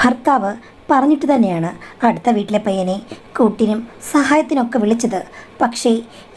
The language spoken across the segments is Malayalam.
ഭർത്താവ് പറഞ്ഞിട്ട് തന്നെയാണ് അടുത്ത വീട്ടിലെ പയ്യനെ കൂട്ടിനും സഹായത്തിനൊക്കെ വിളിച്ചത്. പക്ഷേ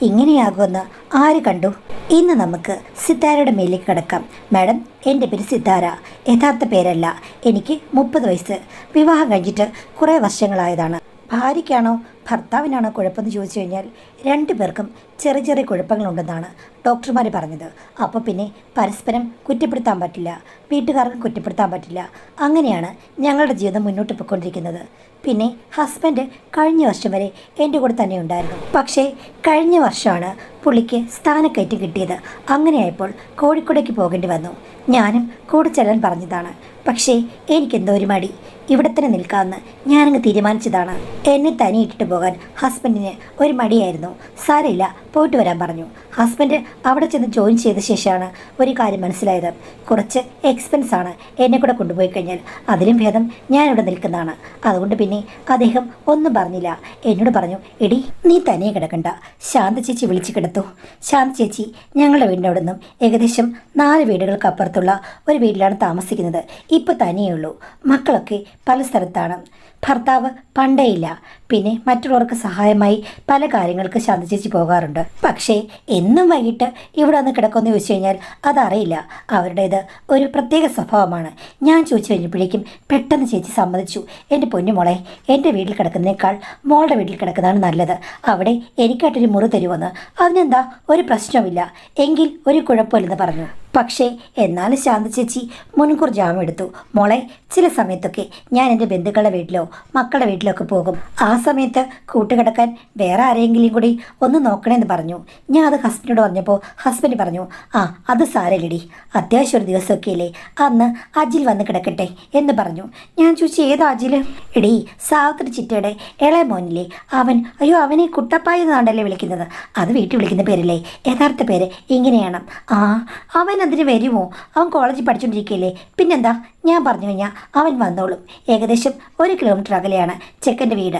ഇങ്ങനെയാകുമെന്ന് ആര് കണ്ടു? ഇന്ന് നമുക്ക് സിത്താരയുടെ മേലേക്ക് കിടക്കാം. മാഡം, എൻ്റെ പേര് സിത്താര. യഥാർത്ഥ പേരല്ല. എനിക്ക് 30 വയസ്സ്. വിവാഹം കഴിഞ്ഞിട്ട് കുറേ വർഷങ്ങളായതാണ്. ഭാര്യയ്ക്കാണോ ഭർത്താവിനാണോ കുഴപ്പമെന്ന് ചോദിച്ചു കഴിഞ്ഞാൽ 2 പേർക്കും ചെറിയ ചെറിയ കുഴപ്പങ്ങളുണ്ടെന്നാണ് ഡോക്ടർമാർ പറഞ്ഞത്. അപ്പോൾ പിന്നെ പരസ്പരം കുറ്റപ്പെടുത്താൻ പറ്റില്ല, വീട്ടുകാർക്കും കുറ്റപ്പെടുത്താൻ പറ്റില്ല. അങ്ങനെയാണ് ഞങ്ങളുടെ ജീവിതം മുന്നോട്ട് പോയിക്കൊണ്ടിരിക്കുന്നത്. പിന്നെ ഹസ്ബൻഡ് കഴിഞ്ഞ വർഷം വരെ എൻ്റെ കൂടെ തന്നെ ഉണ്ടായിരുന്നു. പക്ഷേ കഴിഞ്ഞ വർഷമാണ് പുള്ളിക്ക് സ്ഥാനക്കയറ്റം കിട്ടിയത്. അങ്ങനെയായപ്പോൾ കോഴിക്കോടേക്ക് പോകേണ്ടി വന്നു. ഞാനും കൂടെ ചെല്ലാൻ പറഞ്ഞതാണ്. പക്ഷേ എനിക്കെന്തോ ഒരു മടി. ഇവിടെ തന്നെ നിൽക്കാമെന്ന് ഞാനങ്ങ് തീരുമാനിച്ചതാണ്. എന്നെ തനിയിട്ടിട്ട് പോകാൻ ഹസ്ബൻഡിന് ഒരു മടിയായിരുന്നു. സാരമില്ല, പോയിട്ട് വരാൻ പറഞ്ഞു. ഹസ്ബൻഡ് അവിടെ ചെന്ന് ജോയിൻ ചെയ്ത ശേഷമാണ് ഒരു കാര്യം മനസ്സിലായത്. കുറച്ച് എക്സ്പെൻസാണ് എന്നെ കൂടെ കൊണ്ടുപോയി കഴിഞ്ഞാൽ. അതിലും ഭേദം ഞാനിവിടെ നിൽക്കുന്നതാണ്. അതുകൊണ്ട് പിന്നെ അദ്ദേഹം ഒന്നും പറഞ്ഞില്ല. എന്നോട് പറഞ്ഞു, എടി നീ തനിയെ കിടക്കണ്ട, ശാന്ത ചേച്ചി വിളിച്ച് കിടത്തു. ശാന്ത ചേച്ചി ഞങ്ങളുടെ വീടിൻ്റെ അവിടെ നിന്നും ഏകദേശം 4 വീടുകൾക്ക് അപ്പുറത്തുള്ള ഒരു വീട്ടിലാണ് താമസിക്കുന്നത്. ഇപ്പോൾ തനിയേ ഉള്ളൂ. മക്കളൊക്കെ പല സ്ഥലത്താണ്. ഭർത്താവ് പണ്ടേയില്ല. പിന്നെ മറ്റുള്ളവർക്ക് സഹായമായി പല കാര്യങ്ങൾക്ക് ശാന്ത ചേച്ചി പോകാറുണ്ട്. പക്ഷേ എന്നും വൈകിട്ട് ഇവിടെ വന്ന് കിടക്കുമെന്ന് ചോദിച്ചു കഴിഞ്ഞാൽ അതറിയില്ല. അവരുടേത് ഒരു പ്രത്യേക സ്വഭാവമാണ്. ഞാൻ ചോദിച്ചു കഴിഞ്ഞപ്പോഴേക്കും പെട്ടെന്ന് ചേച്ചി സമ്മതിച്ചു. എൻ്റെ പൊന്നുമോളെ, എൻ്റെ വീട്ടിൽ കിടക്കുന്നതിനേക്കാൾ മോളുടെ വീട്ടിൽ കിടക്കുന്നതാണ് നല്ലത്. അവിടെ എനിക്കായിട്ടൊരു മുറി തരുമെന്ന്. അതിനെന്താ, ഒരു പ്രശ്നവുമില്ല, എങ്കിൽ ഒരു കുഴപ്പമില്ലെന്ന് പറഞ്ഞു. പക്ഷേ എന്നാലും ശാന്ത ചേച്ചി മുൻകൂർ ജാമ്യം എടുത്തു. മോളെ, ചില സമയത്തൊക്കെ ഞാൻ എൻ്റെ ബന്ധുക്കളുടെ വീട്ടിലോ മക്കളുടെ വീട്ടിലോ ഒക്കെ പോകും. ആ സമയത്ത് കൂട്ടുകിടക്കാൻ വേറെ ആരെങ്കിലും കൂടി ഒന്ന് നോക്കണമെന്ന് പറഞ്ഞു. ഞാൻ അത് ഹസ്ബൻഡിനോട് പറഞ്ഞപ്പോൾ ഹസ്ബൻഡ് പറഞ്ഞു, ആ അത് സാരമില്ലടി, അത്യാവശ്യം ഒരു ദിവസമൊക്കെ അല്ലേ, അന്ന് അജിൽ വന്ന് കിടക്കട്ടെ എന്ന് പറഞ്ഞു. ഞാൻ ചോദിച്ചു, ഏത് അജിൽ? എടി, സാവിത്രി ചിറ്റയുടെ ഇളയ മോനില്ലേ അവൻ. അയ്യോ, അവനെ കുട്ടപ്പായ എന്നാണല്ലേ വിളിക്കുന്നത്. അത് വീട്ടിൽ വിളിക്കുന്ന പേരല്ലേ, യഥാർത്ഥ പേര് ഇങ്ങനെയാണ്. ആ, അവൻ അതിന് വരുമോ? അവൻ കോളേജിൽ പഠിച്ചുകൊണ്ടിരിക്കുകയല്ലേ, പിന്നെന്താ. ഞാൻ പറഞ്ഞു കഴിഞ്ഞാൽ അവൻ വന്നോളും. ഏകദേശം 1 കിലോമീറ്റർ അകലെയാണ് ചെക്കൻ്റെ വീട്.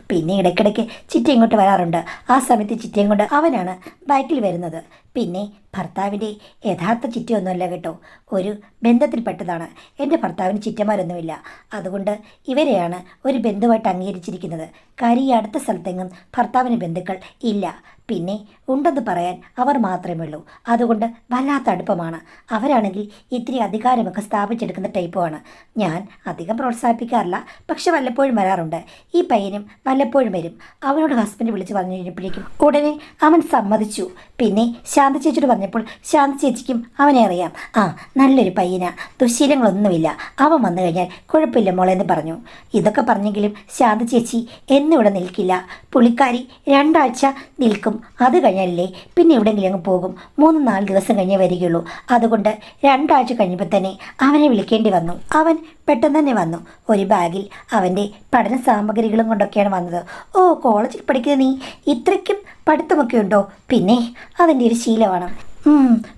പിന്നെ ഇടയ്ക്കിടയ്ക്ക് ചിറ്റ ഇങ്ങോട്ട് വരാറുണ്ട്. ആ സമയത്ത് ചിറ്റയും കൊണ്ട് അവനാണ് ബൈക്കിൽ വരുന്നത്. പിന്നെ ഭർത്താവിൻ്റെ യഥാർത്ഥ ചിറ്റയൊന്നുമല്ല കേട്ടോ, ഒരു ബന്ധത്തിൽപ്പെട്ടതാണ്. എൻ്റെ ഭർത്താവിന് ചിറ്റമാരൊന്നുമില്ല. അതുകൊണ്ട് ഇവരെയാണ് ഒരു ബന്ധുവായിട്ട് അംഗീകരിച്ചിരിക്കുന്നത്. കാര്യം ഈ അടുത്ത സ്ഥലത്തെങ്ങും ഭർത്താവിന് ബന്ധുക്കൾ ഇല്ല. പിന്നെ ഉണ്ടെന്ന് പറയാൻ അവർ മാത്രമേ ഉള്ളൂ. അതുകൊണ്ട് വല്ലാത്ത അടുപ്പമാണ്. അവരാണെങ്കിൽ ഇത്തിരി അധികാരമൊക്കെ സ്ഥാപിച്ചെടുക്കുന്ന ടൈപ്പുമാണ്. ഞാൻ അധികം പ്രോത്സാഹിപ്പിക്കാറില്ല, പക്ഷെ വല്ലപ്പോഴും വരാറുണ്ട്. ഈ പയ്യനും വല്ലപ്പോഴും വരും. അവനോട് ഹസ്ബൻഡ് വിളിച്ച് പറഞ്ഞു കഴിഞ്ഞപ്പോഴേക്കും ഉടനെ അവൻ സമ്മതിച്ചു. പിന്നെ ശാന്ത ചേച്ചിയോട് പറഞ്ഞപ്പോൾ ശാന്ത ചേച്ചിക്കും അവനെ അറിയാം. ആ, നല്ലൊരു പയ്യനാ, ദുശ്ശീലങ്ങളൊന്നുമില്ല, അവൻ വന്നു കഴിഞ്ഞാൽ കുഴപ്പമില്ല മോളെന്ന് പറഞ്ഞു. ഇതൊക്കെ പറഞ്ഞെങ്കിലും ശാന്ത ചേച്ചി എന്നും ഇവിടെ നിൽക്കില്ല. പുള്ളിക്കാരി 2 ആഴ്ച നിൽക്കും. അത് കഴിഞ്ഞാലേ പിന്നെ എവിടെയെങ്കിലും അങ്ങ് പോകും. 3-4 ദിവസം കഴിഞ്ഞേ വരികയുള്ളൂ. അതുകൊണ്ട് 2 ആഴ്ച കഴിഞ്ഞപ്പോൾ തന്നെ അവനെ വിളിക്കേണ്ടി വന്നു. അവൻ പെട്ടെന്ന് തന്നെ വന്നു. ഒരു ബാഗിൽ അവൻ്റെ പഠന സാമഗ്രികളും കൊണ്ടൊക്കെയാണ് വന്നത്. ഓ, കോളേജിൽ പഠിക്കുന്ന നീ ഇത്രയ്ക്കും പഠിത്തമൊക്കെ ഉണ്ടോ? പിന്നെ അതിൻ്റെ ഒരു ശീലമാണ്.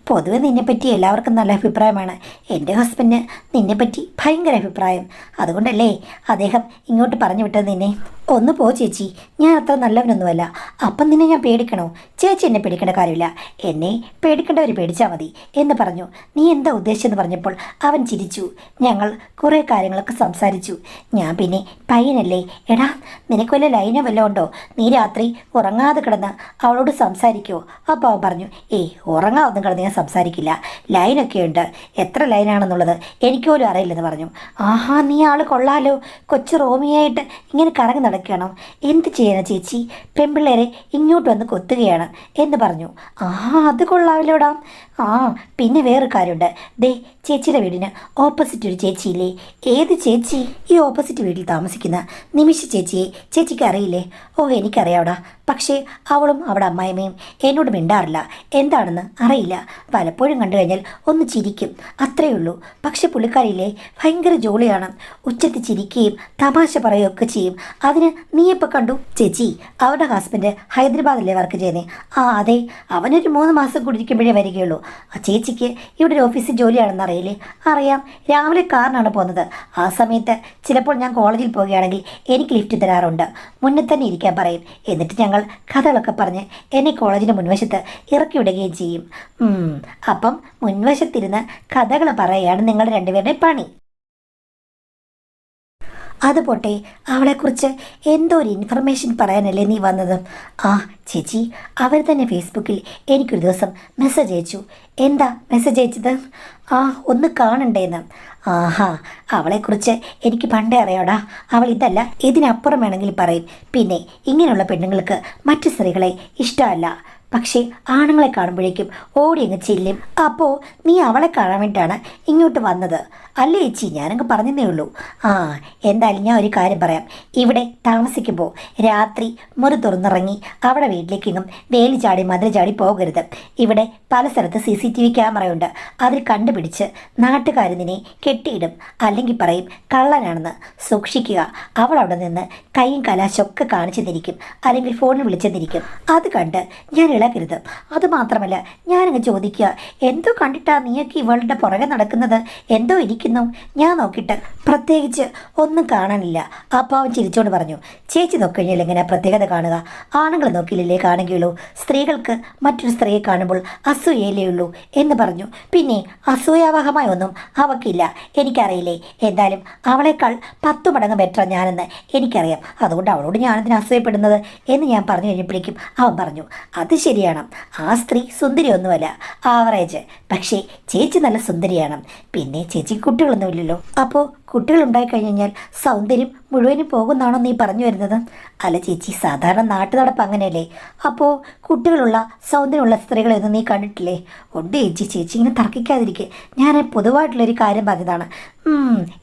പൊതുവെ നിന്നെപ്പറ്റി എല്ലാവർക്കും നല്ല അഭിപ്രായമാണ്. എൻ്റെ ഹസ്ബൻഡിന് നിന്നെപ്പറ്റി ഭയങ്കര അഭിപ്രായം. അതുകൊണ്ടല്ലേ അദ്ദേഹം ഇങ്ങോട്ട് പറഞ്ഞു വിട്ടത് നിന്നെ. ഒന്ന് പോ ചേച്ചി, ഞാൻ അത്ര നല്ലവനൊന്നുമല്ല. അപ്പം നിന്നെ ഞാൻ പേടിക്കണോ? ചേച്ചി എന്നെ പേടിക്കേണ്ട കാര്യമില്ല, എന്നെ പേടിക്കേണ്ടവർ പേടിച്ചാൽ മതി എന്ന് പറഞ്ഞു. നീ എന്താ ഉദ്ദേശിച്ചെന്ന് പറഞ്ഞപ്പോൾ അവൻ ചിരിച്ചു. ഞങ്ങൾ കുറേ കാര്യങ്ങളൊക്കെ സംസാരിച്ചു. ഞാൻ പിന്നെ പയ്യനല്ലേ, എടാ നിനക്ക് വല്ല ലൈനോ വല്ലതും ഉണ്ടോ? നീ രാത്രി ഉറങ്ങാതെ കിടന്ന് അവളോട് സംസാരിക്കുമോ? അപ്പോൾ അവൻ പറഞ്ഞു, ഏയ് ഉറങ്ങാതൊന്നും കിടന്ന് ഞാൻ സംസാരിക്കില്ല, ലൈനൊക്കെ ഉണ്ട്. എത്ര ലൈനാണെന്നുള്ളത് എനിക്ക് പോലും അറിയില്ലെന്ന് പറഞ്ഞു. ആഹാ, നീ ആൾ കൊള്ളാലോ, കൊച്ചു റോമിയായിട്ട് ഇങ്ങനെ കറങ്ങി നടക്കുകയാണോ? എന്ത് ചെയ്യാനാ ചേച്ചി, പെൺപിള്ളേരെ ഇങ്ങോട്ട് വന്ന് കൊത്തുകയാണ് എന്ന് പറഞ്ഞു. അത് കൊള്ളാമല്ലോടാ. പിന്നെ വേറൊരു കാര്യമുണ്ട്. ദേ, ചേച്ചിയുടെ വീടിന് ഓപ്പോസിറ്റ് ഒരു ചേച്ചിയില്ലേ? ഏത് ചേച്ചി? ഈ ഓപ്പോസിറ്റ് വീട്ടിൽ താമസിക്കുന്ന നിമിഷ ചേച്ചിയെ ചേച്ചിക്ക് അറിയില്ലേ? ഓ, എനിക്കറിയാവടാ. പക്ഷേ അവളും അവിടെ അമ്മായിമ്മയും എന്നോട് മിണ്ടാറില്ല. എന്താണെന്ന് അറിയില്ല. പലപ്പോഴും കണ്ടു കഴിഞ്ഞാൽ ഒന്ന് ചിരിക്കും, അത്രയേ ഉള്ളൂ. പക്ഷെ പുള്ളിക്കാരിയില്ലേ, ഭയങ്കര ജോളിയാണ്. ഉച്ചത്തിൽ ചിരിക്കുകയും തമാശ പറയുകയൊക്കെ ചെയ്യും. അതിന് നീ എപ്പോൾ കണ്ടു? ചേച്ചി, അവരുടെ ഹസ്ബൻഡ് ഹൈദരാബാദിലെ വർക്ക് ചെയ്യുന്നേ. അതെ, അവനൊരു 3 മാസം കൂടിയിരിക്കുമ്പോഴേ വരികയുള്ളൂ. ചേച്ചിക്ക് ഇവിടെ ഒരു ഓഫീസിൽ ജോലിയാണെന്ന് അറിയില്ലേ? അറിയാം. രാവിലെ കാറിനാണ് പോകുന്നത്. ആ സമയത്ത് ചിലപ്പോൾ ഞാൻ കോളേജിൽ പോവുകയാണെങ്കിൽ എനിക്ക് ലിഫ്റ്റ് തരാറുണ്ട്. മുന്നേ തന്നെ ഇരിക്കാൻ പറയും. എന്നിട്ട് ഞങ്ങൾ കഥകളൊക്കെ പറഞ്ഞ് എന്നെ കോളേജിൻ്റെ മുൻവശത്ത് ഇറക്കി വിടുകയും ചെയ്യും. അപ്പം മുൻവശത്തിരുന്ന് കഥകൾ പറയുകയാണ് നിങ്ങളുടെ 2 പേരുടെ പണി. അത് പോട്ടെ, അവളെക്കുറിച്ച് എന്തോ ഒരു ഇൻഫർമേഷൻ പറയാനല്ലേ നീ വന്നത്? ആ ചേച്ചി, അവർ തന്നെ ഫേസ്ബുക്കിൽ എനിക്കൊരു ദിവസം മെസ്സേജ് അയച്ചു. എന്താ മെസ്സേജ് അയച്ചത്? ആ, ഒന്ന് കാണണ്ടേന്ന്. ആഹാ, അവളെക്കുറിച്ച് എനിക്ക് പണ്ടേ അറിയാടാ. അവൾ ഇതല്ല, ഇതിനപ്പുറം വേണമെങ്കിൽ പറയും. പിന്നെ ഇങ്ങനെയുള്ള പെണ്ണുങ്ങൾക്ക് മറ്റു സ്ത്രീകളെ ഇഷ്ടമല്ല. പക്ഷേ ആണുങ്ങളെ കാണുമ്പോഴേക്കും ഓടി അങ്ങ് ചെല്ലും. അപ്പോൾ നീ അവളെ കാണാൻ വേണ്ടിയിട്ടാണ് ഇങ്ങോട്ട് വന്നത് അല്ലേ ചേച്ചി? ഞാനങ്ങ് പറഞ്ഞതേ ഉള്ളൂ. ആ, എന്തായാലും ഞാൻ ഒരു കാര്യം പറയാം. ഇവിടെ താമസിക്കുമ്പോൾ രാത്രി മുറി തുറന്നിറങ്ങി അവിടെ വീട്ടിലേക്കെങ്ങും വേലി ചാടി മതിൽ ചാടി പോകരുത്. ഇവിടെ പല സ്ഥലത്ത് CCTV ക്യാമറയുണ്ട്. അതിൽ കണ്ടുപിടിച്ച് നാട്ടുകാർ നിന്നെ കെട്ടിയിടും. അല്ലെങ്കിൽ പറയും കള്ളനാണെന്ന്. സൂക്ഷിക്കുക. അവൾ അവിടെ നിന്ന് കൈയും കലാശമൊക്കെ കാണിച്ചു തിരിക്കും, അല്ലെങ്കിൽ ഫോണിൽ വിളിച്ചെന്നിരിക്കും. അത് കണ്ട് ഞാൻ ഇളകരുത്. അതുമാത്രമല്ല, ഞാനങ്ങ് ചോദിക്കുക, എന്തോ കണ്ടിട്ടാ നീയൊക്കെ ഇവളുടെ പുറകെ നടക്കുന്നത്? എന്തോ ഇരിക്കുന്നു. ഞാൻ നോക്കിയിട്ട് പ്രത്യേകിച്ച് ഒന്നും കാണാനില്ല. അപ്പോൾ അവൻ ചിരിച്ചോണ്ട് പറഞ്ഞു, ചേച്ചി നോക്കിക്കഴിഞ്ഞാൽ എങ്ങനെയാ പ്രത്യേകത കാണുക? ആണുങ്ങൾ നോക്കിയില്ലേ കാണുകയുള്ളൂ. സ്ത്രീകൾക്ക് മറ്റൊരു സ്ത്രീയെ കാണുമ്പോൾ അസൂയയിലേ ഉള്ളൂ എന്ന് പറഞ്ഞു. പിന്നെ അസൂയാവഹമായ ഒന്നും അവക്കില്ല. എനിക്കറിയില്ലേ. എന്തായാലും അവളെക്കാൾ 10 മടങ്ങ് ബെറ്റർ ഞാനെന്ന് എനിക്കറിയാം. അതുകൊണ്ട് അവളോട് ഞാനെന്തിനാ അസൂയപ്പെടുന്നത് എന്ന് ഞാൻ പറഞ്ഞു കഴിഞ്ഞപ്പോഴേക്കും അവൻ പറഞ്ഞു, അത് ശരിയാണ്, ആ സ്ത്രീ സുന്ദരിയൊന്നുമല്ല, ആവറേജ്. പക്ഷേ ചേച്ചി നല്ല സുന്ദരിയാണ്. പിന്നെ ചേച്ചി കുട്ടികളൊന്നുമില്ലല്ലോ. അപ്പോൾ കുട്ടികളുണ്ടായി കഴിഞ്ഞാൽ സൗന്ദര്യം മുഴുവനും പോകുന്നാണോ നീ പറഞ്ഞു വരുന്നത്? അല്ല ചേച്ചി, സാധാരണ നാട്ടു നടപ്പ് അങ്ങനെയല്ലേ? അപ്പോൾ കുട്ടികളുള്ള സൗന്ദര്യമുള്ള സ്ത്രീകളെയൊന്നും നീ കണ്ടിട്ടില്ലേ? ഉണ്ട് ചേച്ചി. ചേച്ചി ഇങ്ങനെ തർക്കിക്കാതിരിക്കെ. ഞാൻ പൊതുവായിട്ടുള്ളൊരു കാര്യം പറഞ്ഞതാണ്.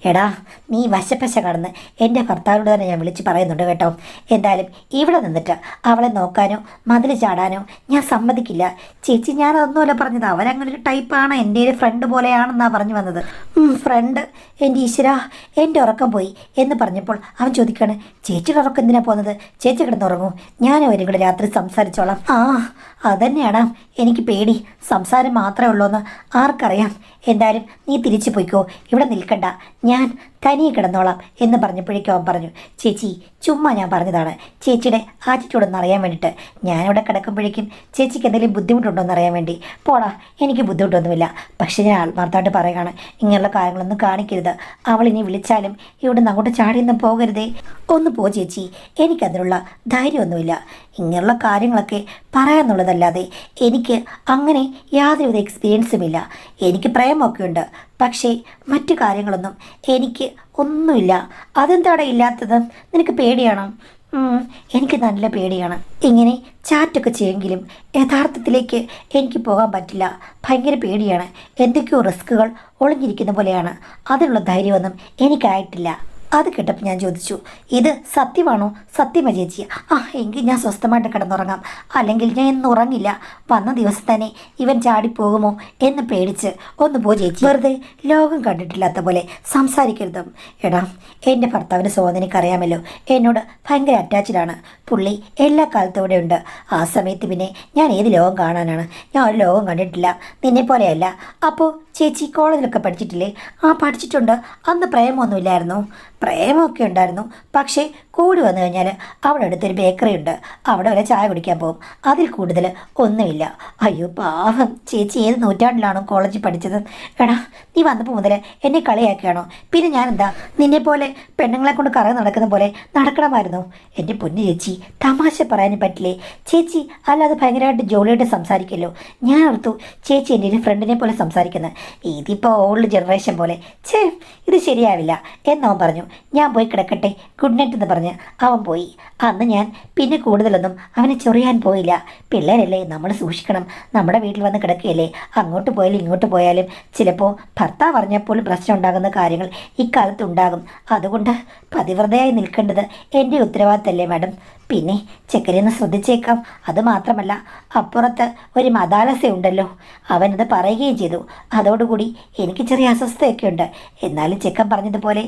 എടാ, നീ വശപ്പശ കടന്ന് എൻ്റെ ഭർത്താവിനോട് തന്നെ ഞാൻ വിളിച്ച് പറയുന്നുണ്ട് കേട്ടോ. എന്തായാലും ഇവിടെ നിന്നിട്ട് അവളെ നോക്കാനോ മതിൽ ചാടാനോ ഞാൻ സമ്മതിക്കില്ല ചേച്ചി. ഞാനതൊന്നുമല്ല പറഞ്ഞത്. അവരങ്ങനെ ഒരു ടൈപ്പാണ്, എൻ്റെ ഒരു ഫ്രണ്ട് പോലെയാണെന്നാണ് പറഞ്ഞു വന്നത്. ഫ്രണ്ട്? എൻ്റെ ഈശ്വര, എൻ്റെ ഉറക്കം പോയി എന്ന് പറഞ്ഞപ്പോൾ അവൻ ചോദിക്കാണ്, ചേച്ചിയുടെ ഉറക്കം എന്തിനാണ് പോകുന്നത്? ചേച്ചി കിടന്നുറങ്ങൂ, ഞാൻ അവരും കൂടെ രാത്രി സംസാരിച്ചോളാം. അതന്നെയാണ് എനിക്ക് പേടി. സംസാരം മാത്രമേ ഉള്ളൂ എന്ന് ആർക്കറിയാം. എന്തായാലും നീ തിരിച്ചു പോയിക്കോ, ഇവിടെ നിൽക്കണ്ട, ഞാൻ തനിയെ കിടന്നോളാം എന്ന് പറഞ്ഞപ്പോഴേക്കും അവൻ പറഞ്ഞു, ചേച്ചി ചുമ്മാ ഞാൻ പറഞ്ഞതാണ്, ചേച്ചിയുടെ ആറ്റിറ്റ്യൂഡൊന്ന് അറിയാൻ വേണ്ടിയിട്ട്. ഞാനിവിടെ കിടക്കുമ്പോഴേക്കും ചേച്ചിക്ക് എന്തെങ്കിലും ബുദ്ധിമുട്ടുണ്ടോ എന്ന് അറിയാൻ വേണ്ടി. പോടാ, എനിക്ക് ബുദ്ധിമുട്ടൊന്നുമില്ല. പക്ഷേ ഞാൻ ആത്മാർത്ഥമായിട്ട് പറയുകയാണ്, ഇങ്ങനെയുള്ള കാര്യങ്ങളൊന്നും കാണിക്കരുത്. അവളിനി വിളിച്ചാലും ഇവിടുന്ന് അങ്ങോട്ട് ചാടിയൊന്നും പോകരുതേ. ഒന്ന് പോ ചേച്ചി, എനിക്കതിനുള്ള ധൈര്യമൊന്നുമില്ല. ഇങ്ങനെയുള്ള കാര്യങ്ങളൊക്കെ പറയാമെന്നുള്ളതല്ലാതെ എനിക്ക് അങ്ങനെ യാതൊരുവിധ എക്സ്പീരിയൻസും ഇല്ല. എനിക്ക് പ്രേമമൊക്കെ ഉണ്ട്, പക്ഷേ മറ്റു കാര്യങ്ങളൊന്നും എനിക്ക് ഒന്നുമില്ല. അതെന്താടെ ഇല്ലാത്തത്? നിനക്ക് പേടിയാണോ? എനിക്ക് നല്ല പേടിയാണ്. ഇങ്ങനെ ചാറ്റൊക്കെ ചെയ്യുമെങ്കിലും യഥാർത്ഥത്തിലേക്ക് എനിക്ക് പോകാൻ പറ്റില്ല. ഭയങ്കര പേടിയാണ്. എന്തൊക്കെയോ റിസ്കുകൾ ഒളിഞ്ഞിരിക്കുന്ന പോലെയാണ്. അതിനുള്ള ധൈര്യമൊന്നും എനിക്കായിട്ടില്ല. അത് കേട്ടപ്പോൾ ഞാൻ ചോദിച്ചു, ഇത് സത്യമാണോ? സത്യമ ചേച്ചി? എങ്കിൽ ഞാൻ സ്വസ്ഥമായിട്ട് കിടന്നുറങ്ങാം. അല്ലെങ്കിൽ ഞാൻ ഇന്ന് ഉറങ്ങില്ല. വന്ന ദിവസം തന്നെ ഇവൻ ചാടിപ്പോകുമോ എന്ന് പേടിച്ച്. ഒന്ന് പോ ചേച്ചി, വെറുതെ ലോകം കണ്ടിട്ടില്ലാത്ത പോലെ സംസാരിക്കരുതും. എടാ, എൻ്റെ ഭർത്താവിൻ്റെ സ്വാധീനിക്ക് അറിയാമല്ലോ, എന്നോട് ഭയങ്കര അറ്റാച്ച്ഡാണ്. പുള്ളി എല്ലാ കാലത്തും ഇവിടെ ഉണ്ട്. ആ സമയത്ത് പിന്നെ ഞാൻ ഏത് ലോകം കാണാനാണ്? ഞാൻ ഒരു ലോകം കണ്ടിട്ടില്ല, നിന്നെ പോലെയല്ല. അപ്പോൾ ചേച്ചി കോളേജിലൊക്കെ പഠിച്ചിട്ടില്ലേ? പഠിച്ചിട്ടുണ്ട്. അന്ന് പ്രേമമൊന്നുമില്ലായിരുന്നു. പ്രേമമൊക്കെ ഉണ്ടായിരുന്നു, പക്ഷേ കൂടി വന്നു കഴിഞ്ഞാൽ അവിടെ അടുത്തൊരു ബേക്കറി ഉണ്ട്, അവിടെ വരെ ചായ കുടിക്കാൻ പോകും. അതിൽ കൂടുതൽ ഒന്നുമില്ല. അയ്യോ പാവം ചേച്ചി, ഏത് നൂറ്റാണ്ടിലാണോ കോളേജിൽ പഠിച്ചത്? എടാ, നീ വന്നപ്പോൾ മുതൽ എന്നെ കളിയാക്കുകയാണോ? പിന്നെ ഞാനെന്താ നിന്നെപ്പോലെ പെണ്ണുങ്ങളെ കൊണ്ട് കറങ്ങി നടക്കുന്ന പോലെ നടക്കണമായിരുന്നു? എൻ്റെ പൊന്നു ചേച്ചി, തമാശ പറയാനും പറ്റില്ലേ ചേച്ചി? അല്ലാതെ ഭയങ്കരമായിട്ട് ജോലിയായിട്ട് സംസാരിക്കല്ലോ. ഞാൻ ഓർത്തു ചേച്ചി എൻ്റെ ഒരു ഫ്രണ്ടിനെ പോലെ സംസാരിക്കുന്നത്. ഇതിപ്പോൾ ഓൾഡ് ജനറേഷൻ പോലെ. ഇത് ശരിയാവില്ല എന്നവൻ പറഞ്ഞു. ഞാൻ പോയി കിടക്കട്ടെ, ഗുഡ് നൈറ്റ് എന്ന് പറഞ്ഞ് അവൻ പോയി. അന്ന് ഞാൻ പിന്നെ കൂടുതലൊന്നും അവനെ ചൊറിയാൻ പോയില്ല. പിള്ളേരല്ലേ, നമ്മൾ സൂക്ഷിക്കണം. നമ്മുടെ വീട്ടിൽ വന്ന് കിടക്കുകയല്ലേ, അങ്ങോട്ട് പോയാലും ഇങ്ങോട്ട് പോയാലും ചിലപ്പോൾ ഭർത്താവ് പറഞ്ഞപ്പോൾ പ്രശ്നം ഉണ്ടാകുന്ന കാര്യങ്ങൾ ഇക്കാലത്ത് ഉണ്ടാകും. അതുകൊണ്ട് പതിവ്രതയായി നിൽക്കേണ്ടത് എൻ്റെ ഉത്തരവാദിത്തമല്ലേ മാഡം? പിന്നെ ചെക്കനെന്ന് ശ്രദ്ധിച്ചേക്കാം. അതുമാത്രമല്ല, അപ്പുറത്ത് ഒരു മതാലസയുണ്ടല്ലോ, അവനത് പറയുകയും ചെയ്തു. അതോടുകൂടി എനിക്ക് ചെറിയ അസ്വസ്ഥയൊക്കെ ഉണ്ട്. എന്നാലും ചെക്കൻ പറഞ്ഞതുപോലെ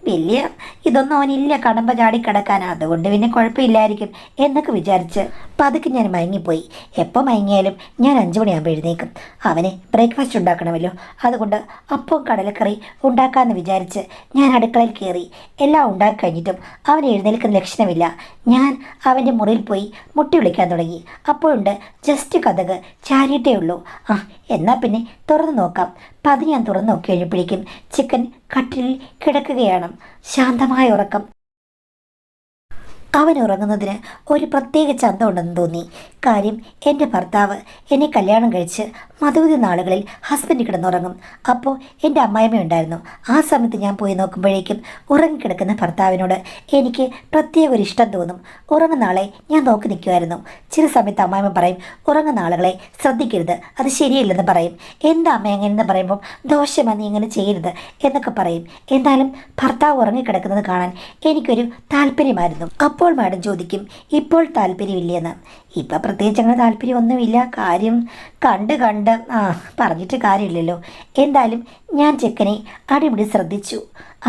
വലിയ ഇതൊന്നും അവനില്ല കടമ്പ ചാടി കിടക്കാൻ. അതുകൊണ്ട് പിന്നെ കുഴപ്പമില്ലായിരിക്കും എന്നൊക്കെ വിചാരിച്ച് പതുക്കെ ഞാൻ മയങ്ങിപ്പോയി. എപ്പോൾ മയങ്ങിയാലും ഞാൻ 5 മണിയാകുമ്പോൾ എഴുന്നേക്കും. അവന് ബ്രേക്ക്ഫാസ്റ്റ് ഉണ്ടാക്കണമല്ലോ. അതുകൊണ്ട് അപ്പം കടലക്കറി ഉണ്ടാക്കാമെന്ന് വിചാരിച്ച് ഞാൻ അടുക്കളയിൽ കയറി. എല്ലാം ഉണ്ടാക്കി കഴിഞ്ഞിട്ടും അവൻ എഴുന്നേൽക്കുന്ന ലക്ഷണമില്ല. ഞാൻ അവൻ്റെ മുറിയിൽ പോയി മുട്ടി വിളിക്കാൻ തുടങ്ങി. അപ്പോഴുണ്ട് ജസ്റ്റ് കഥക് ചാരിയിട്ടേ ഉള്ളൂ. എന്നാൽ പിന്നെ തുറന്നു നോക്കാം. പതി ഞാൻ തുറന്നു നോക്കി കഴിഞ്ഞപ്പോഴേക്കും ചിക്കൻ കട്ടിലിൽ കിടക്കുകയാണ്. ശാന്തമായ ഉറക്കം. അവൻ ഉറങ്ങുന്നതിന് ഒരു പ്രത്യേക ചന്തമുണ്ടെന്ന് തോന്നി. കാര്യം എൻ്റെ ഭർത്താവ് എന്നെ കല്യാണം കഴിച്ച് മധുവിധ നാളുകളിൽ ഹസ്ബൻഡ് കിടന്നുറങ്ങും. അപ്പോൾ എൻ്റെ അമ്മായിമ്മ ഉണ്ടായിരുന്നു. ആ സമയത്ത് ഞാൻ പോയി നോക്കുമ്പോഴേക്കും ഉറങ്ങിക്കിടക്കുന്ന ഭർത്താവിനോട് എനിക്ക് പ്രത്യേക ഒരു ഇഷ്ടം തോന്നും. ഉറങ്ങുന്ന ആളെ ഞാൻ നോക്കി നിൽക്കുമായിരുന്നു. ചില സമയത്ത് അമ്മായിമ്മ പറയും, ഉറങ്ങുന്ന ആളുകളെ ശ്രദ്ധിക്കരുത്, അത് ശരിയല്ലെന്ന് പറയും. എന്താ അമ്മ എങ്ങനെയെന്ന് പറയുമ്പോൾ, ദോഷമാ നീ ഇങ്ങനെ ചെയ്യരുത് എന്നൊക്കെ പറയും. എന്നാലും ഭർത്താവ് ഉറങ്ങിക്കിടക്കുന്നത് കാണാൻ എനിക്കൊരു താല്പര്യമായിരുന്നു. അപ്പോൾ മാഡം ചോദിക്കും, ഇപ്പോൾ താല്പര്യമില്ലെന്ന്. ഇപ്പം പ്രത്യേകിച്ച് അങ്ങനെ താല്പര്യമൊന്നുമില്ല. കാര്യം കണ്ട് പറഞ്ഞിട്ട് കാര്യമില്ലല്ലോ. എന്തായാലും ഞാൻ ചെക്കനെ അടിമുടി ശ്രദ്ധിച്ചു.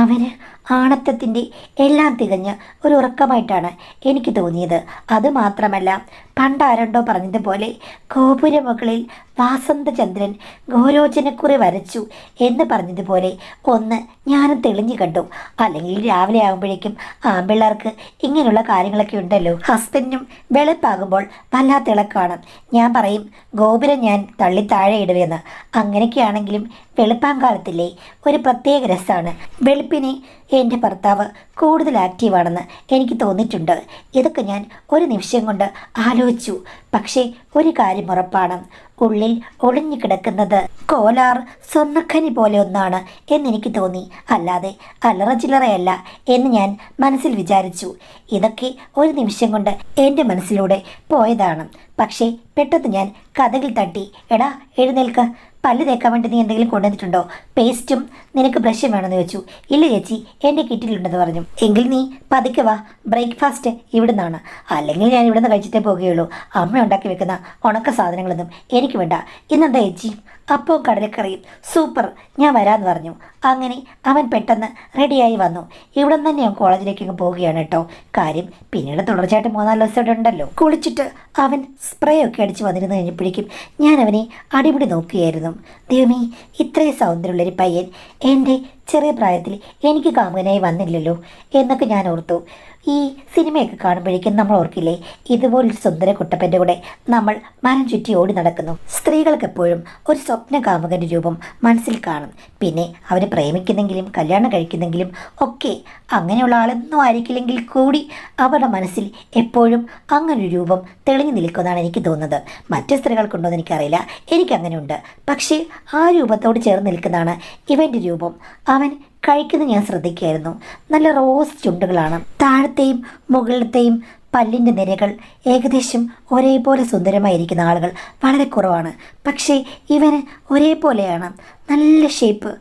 അവന് ആണത്തത്തിൻ്റെ എല്ലാം തികഞ്ഞ ഒരു ഉറക്കമായിട്ടാണ് എനിക്ക് തോന്നിയത്. അതുമാത്രമല്ല, പണ്ടാരണ്ടോ പറഞ്ഞതുപോലെ ഗോപുരമുകളിൽ വാസന്തചന്ദ്രൻ ഗോരോചനക്കുറി വരച്ചു എന്ന് പറഞ്ഞതുപോലെ ഒന്ന് ഞാനും തെളിഞ്ഞു കണ്ടു. അല്ലെങ്കിൽ രാവിലെ ആകുമ്പോഴേക്കും ആൺപിള്ളേർക്ക് ഇങ്ങനെയുള്ള കാര്യങ്ങളൊക്കെ ഉണ്ടല്ലോ. ഹസ്ബൻഡിനും വെളുപ്പാകുമ്പോൾ വല്ലാത്ത ഇളക്കാണ്. ഞാൻ പറയും, ഗോപുരം ഞാൻ തള്ളി താഴെ ഇടുവെന്ന്. അങ്ങനെയൊക്കെയാണെങ്കിലും വെളുപ്പാങ്കാലത്തില്ലേ ഒരു പ്രത്യേക രസമാണ്. വെളുപ്പിനെ എൻ്റെ ഭർത്താവ് കൂടുതൽ ആക്റ്റീവാണെന്ന് എനിക്ക് തോന്നിയിട്ടുണ്ട്. ഇതൊക്കെ ഞാൻ ഒരു നിമിഷം കൊണ്ട് ആലോചിച്ചു. പക്ഷേ ഒരു കാര്യം ഉറപ്പാണ്, ഉള്ളിൽ ഒളിഞ്ഞു കിടക്കുന്നത് കോലാർ സ്വർണ്ണഖനി പോലെ ഒന്നാണ് എന്നെനിക്ക് തോന്നി. അല്ലാതെ അല്ലറ ചില്ലറയല്ല എന്ന് ഞാൻ മനസ്സിൽ വിചാരിച്ചു. ഇതൊക്കെ ഒരു നിമിഷം കൊണ്ട് എൻ്റെ മനസ്സിലൂടെ പോയതാണ്. പക്ഷേ പെട്ടെന്ന് ഞാൻ കഥകിൽ തട്ടി, എടാ എഴുന്നേൽക്ക്, പല്ല് തേക്കാൻ വേണ്ടി നീ എന്തെങ്കിലും കൊണ്ടുവന്നിട്ടുണ്ടോ? പേസ്റ്റും നിനക്ക് ബ്രഷും വേണമെന്ന് ചോദിച്ചു. ഇല്ല ചേച്ചി, എൻ്റെ കിറ്റിലുണ്ടെന്ന് പറഞ്ഞു. എങ്കിൽ നീ പതുക്കെ വാ, ബ്രേക്ക്ഫാസ്റ്റ് ഇവിടുന്നാണ്. അല്ലെങ്കിൽ ഞാൻ ഇവിടുന്ന് കഴിച്ചിട്ടേ പോകുകയുള്ളൂ. അമ്മ ഉണ്ടാക്കി വെക്കുന്ന ഉണക്ക സാധനങ്ങളൊന്നും എനിക്ക് വേണ്ട. ഇന്നെന്താ ചേച്ചി? അപ്പോൾ കടലക്കറിയും. സൂപ്പർ, ഞാൻ വരാമെന്ന് പറഞ്ഞു. അങ്ങനെ അവൻ പെട്ടെന്ന് റെഡിയായി വന്നു. ഇവിടെ നിന്ന് തന്നെ ഞാൻ കോളേജിലേക്ക് അങ്ങ് പോവുകയാണ് കേട്ടോ. കാര്യം പിന്നീട് തുടർച്ചയായിട്ട് 3-4 ദിവസം ഇവിടെ ഉണ്ടല്ലോ. കുളിച്ചിട്ട് അവൻ സ്പ്രേ ഒക്കെ അടിച്ച് വന്നിരുന്നു കഴിഞ്ഞപ്പോഴേക്കും ഞാൻ അവനെ അടിപിടി നോക്കുകയായിരുന്നു. ദൈവമേ, ഇത്രയും സൗന്ദര്യമുള്ളൊരു പയ്യൻ എൻ്റെ ചെറിയ പ്രായത്തിൽ എനിക്ക് കാമുകനായി വന്നില്ലല്ലോ എന്നൊക്കെ ഞാൻ ഓർത്തു. ഈ സിനിമയൊക്കെ കാണുമ്പോഴേക്കും നമ്മൾ ഓർക്കില്ലേ, ഇതുപോലൊരു സുന്ദര കുട്ടപ്പൻ്റെ കൂടെ നമ്മൾ മരം ചുറ്റി ഓടി നടക്കുന്നു. സ്ത്രീകൾക്ക് എപ്പോഴും ഒരു സ്വപ്ന കാമുകൻ്റെ രൂപം മനസ്സിൽ കാണും. പിന്നെ അവരെ പ്രേമിക്കുന്നെങ്കിലും കല്യാണം കഴിക്കുന്നെങ്കിലും ഒക്കെ അങ്ങനെയുള്ള ആളൊന്നും ആയിരിക്കില്ലെങ്കിൽ കൂടി അവരുടെ മനസ്സിൽ എപ്പോഴും അങ്ങനൊരു രൂപം തെളിഞ്ഞു നിൽക്കുന്നതാണ് എനിക്ക് തോന്നുന്നത്. മറ്റു സ്ത്രീകൾക്കുണ്ടോ എന്ന് എനിക്കറിയില്ല, എനിക്കങ്ങനെയുണ്ട്. പക്ഷേ ആ രൂപത്തോട് ചേർന്ന് നിൽക്കുന്നതാണ് ഇവൻ്റെ രൂപം. അവൻ കഴിക്കുന്നത് ഞാൻ ശ്രദ്ധിക്കുകയായിരുന്നു. നല്ല റോസ് ചുണ്ടുകളാണ്. താഴത്തെയും മുകളിലത്തെയും പല്ലിൻ്റെ നിരകൾ ഏകദേശം ഒരേപോലെ സുന്ദരമായിരിക്കുന്ന ആളുകൾ വളരെ കുറവാണ്. പക്ഷേ ഇവന് ഒരേപോലെയാണ്. നല്ല ഷേപ്പ്.